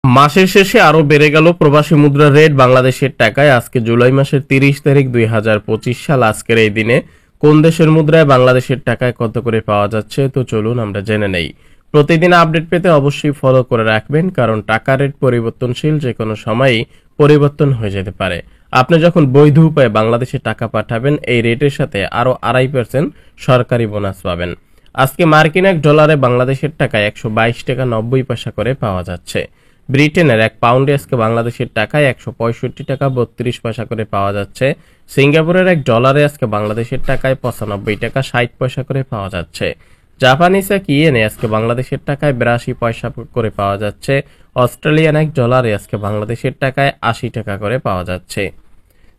মাসের শেষে আরো বেড়ে গেল প্রবাসী মুদ্রার রেট বাংলাদেশের টাকায়। আজকে জুলাই মাসের 30 তারিখ 2025 সাল। আজকের এই দিনে কোন দেশের মুদ্রায় বাংলাদেশের টাকায় কত করে পাওয়া যাচ্ছে, তো চলুন আমরা জেনে নেই। প্রতিদিন আপডেট পেতে অবশ্যই ফলো করে রাখবেন, কারণ টাকা রেট পরিবর্তনশীল, যে কোনো সময়ই পরিবর্তন হয়ে যেতে পারে। আপনি যখন বৈধ উপায়ে বাংলাদেশে টাকা পাঠাবেন, এই রেটের সাথে আরো 2.5% সরকারি বোনাস পাবেন। আজকে মার্কিন এক ডলারে বাংলাদেশের টাকায় 122 টাকা 90 পয়সা করে পাওয়া যাচ্ছে। ব্রিটেনের এক পাউন্ডে আজকে বাংলাদেশের টাকায় 165 টাকা 32 পয়সা করে পাওয়া যাচ্ছে। সিঙ্গাপুরের এক ডলারে আজকে বাংলাদেশের টাকায় 95 টাকা 60 পয়সা করে পাওয়া যাচ্ছে। জাপানিজ এক ইয়েনে আজকে বাংলাদেশের টাকায় 82 পয়সা করে পাওয়া যাচ্ছে। অস্ট্রেলিয়ান এক ডলারে আজকে বাংলাদেশের টাকায় 80 টাকা করে পাওয়া যাচ্ছে।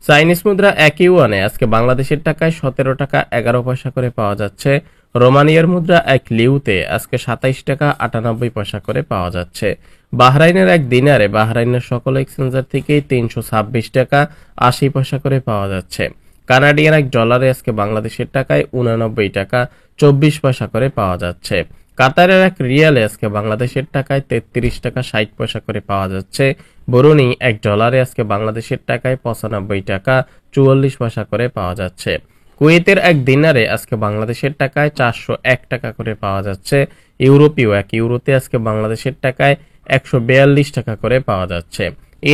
চাইনিজ মুদ্রা এক ইউয়ানে আজকে বাংলাদেশের টাকায় 17 টাকা 11 পয়সা করে পাওয়া যাচ্ছে। রোমানিয়ার মুদ্রা এক লিউতে আজকে 27 টাকা 98 পয়সা করে পাওয়া যাচ্ছে। বাহরাইনের এক দিনারে বাহরাইনের সকল এক্সচেঞ্জার থেকেই 326 টাকা 80 পয়সা করে পাওয়া যাচ্ছে। কানাডিয়ান এক ডলারে আজকে বাংলাদেশের টাকায় 89 টাকা 24 পয়সা করে পাওয়া যাচ্ছে। কাতারের এক রিয়ালে আজকে বাংলাদেশের টাকায় 33 টাকা 60 পয়সা করে পাওয়া যাচ্ছে। বরুণী এক ডলারে আজকে বাংলাদেশের টাকায় 95 টাকা 44 পয়সা করে পাওয়া যাচ্ছে। কুয়েতের এক দিনারে আজকে বাংলাদেশের টাকায় 401 টাকা করে পাওয়া যাচ্ছে। ইউরোপীয় এক ইউরোতে আজকে বাংলাদেশের টাকায় 142 টাকা করে পাওয়া যাচ্ছে।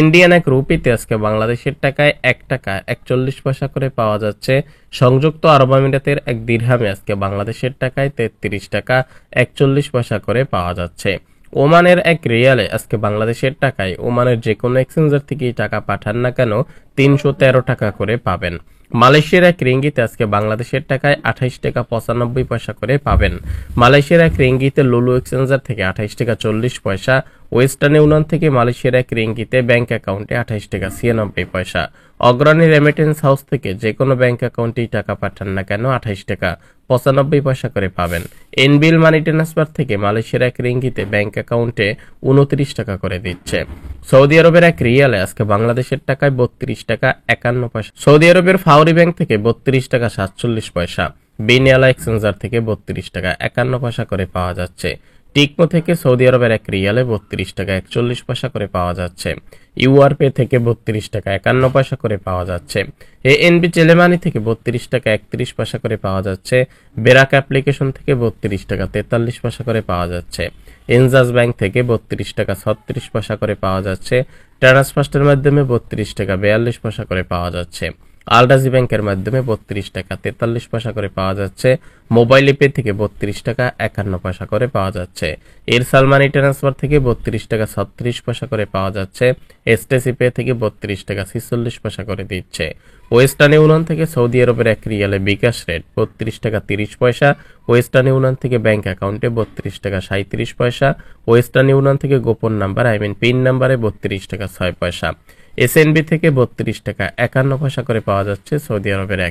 ইন্ডিয়ান এক রুপিতে আজকে বাংলাদেশের টাকায় 1 টাকা 41 পয়সা করে পাওয়া যাচ্ছে। সংযুক্ত আরব আমিরাতের এক দিরহামে আজকে বাংলাদেশের টাকায় 33 টাকা 41 পয়সা করে পাওয়া যাচ্ছে। ওমানের এক রিয়ালে আজকে বাংলাদেশের টাকায় ওমানের যে কোনো এক্সচেঞ্জার থেকেই টাকা পাঠান না কেন 313 টাকা করে পাবেন। মালয়েশিয়ার এক রিঙ্গিতে আজকে বাংলাদেশের টাকায় 28 টাকা 95 পয়সা করে পাবেন। মালয়েশিয়ার এক রিঙ্গিতে লুলু এক্সচেঞ্জার থেকে 28 টাকা 40 পয়সা। ওয়েস্টার্ন ইউনিয়ন থেকে মালয়েশিয়ার এক রিঙ্গিতে ব্যাংক অ্যাকাউন্টে 28 টাকা 96 পয়সা। অগ্রণী রেমিটেন্স হাউস থেকে যে কোনো ব্যাংক অ্যাকাউন্টেই টাকা পাঠান না কেন 28 টাকা 95 পয়সা করে পাবেন। এনবিএল মানি ট্রান্সফার থেকে মালয়েশিয়ার এক রিঙ্গিতে ব্যাংক অ্যাকাউন্টে 29 টাকা করে দিচ্ছে। সৌদি আরবের এক রিয়ালে আজকে বাংলাদেশের টাকায় 32 টাকা 51 পয়সা। সৌদি আরবের ফাউরি ব্যাংক থেকে 32 টাকা 47 পয়সা। বিনিয়ালা এক্সচেঞ্জার থেকে 32 টাকা 51 পয়সা করে পাওয়া যাচ্ছে। টিকমো থেকে সৌদি আরবের এক রিয়ালে 32 টাকা 41 পয়সা করে পাওয়া যাচ্ছে। ইউআরপে থেকে 32 টাকা 51 পয়সা করে পাওয়া যাচ্ছে। এএনবি টেলেমানি থেকে 32 টাকা 31 পয়সা করে পাওয়া যাচ্ছে। বেরাক অ্যাপ্লিকেশন থেকে 32 টাকা 43 পয়সা করে পাওয়া যাচ্ছে। এনজাস ব্যাংক থেকে 32 টাকা 36 পয়সা করে পাওয়া যাচ্ছে। ট্রান্সফার্স্টের মাধ্যমে 32 টাকা 42 পয়সা করে পাওয়া যাচ্ছে। আলডাজি ব্যাংকের মাধ্যমে 32 টাকা 43 পয়সা করে পাওয়া যাচ্ছে। মোবাইল পে থেকে 32 টাকা 51 পয়সা করে পাওয়া যাচ্ছে। এরসাল মানি ট্রান্সফার থেকে 32 টাকা 36 পয়সা করে পাওয়া যাচ্ছে। এসটিসি পে থেকে 32 টাকা 46 পয়সা করে দিচ্ছে। ওয়েস্টার্ন ইউনিয়ন থেকে সৌদি আরবের এক রিয়ালে বিকাশ রেট 32 টাকা 30 পয়সা। ওয়েস্টার্ন ইউনিয়ন থেকে ব্যাংক অ্যাকাউন্টে 32 টাকা 37 পয়সা। ওয়েস্টার্ন ইউনিয়ন থেকে গোপন নাম্বার পিন নাম্বারে 32 টাকা 6 পয়সা। এসএনবি থেকে 32 টাকা 51 পয়সা করে পাওয়া যাচ্ছে সৌদি আরবের এক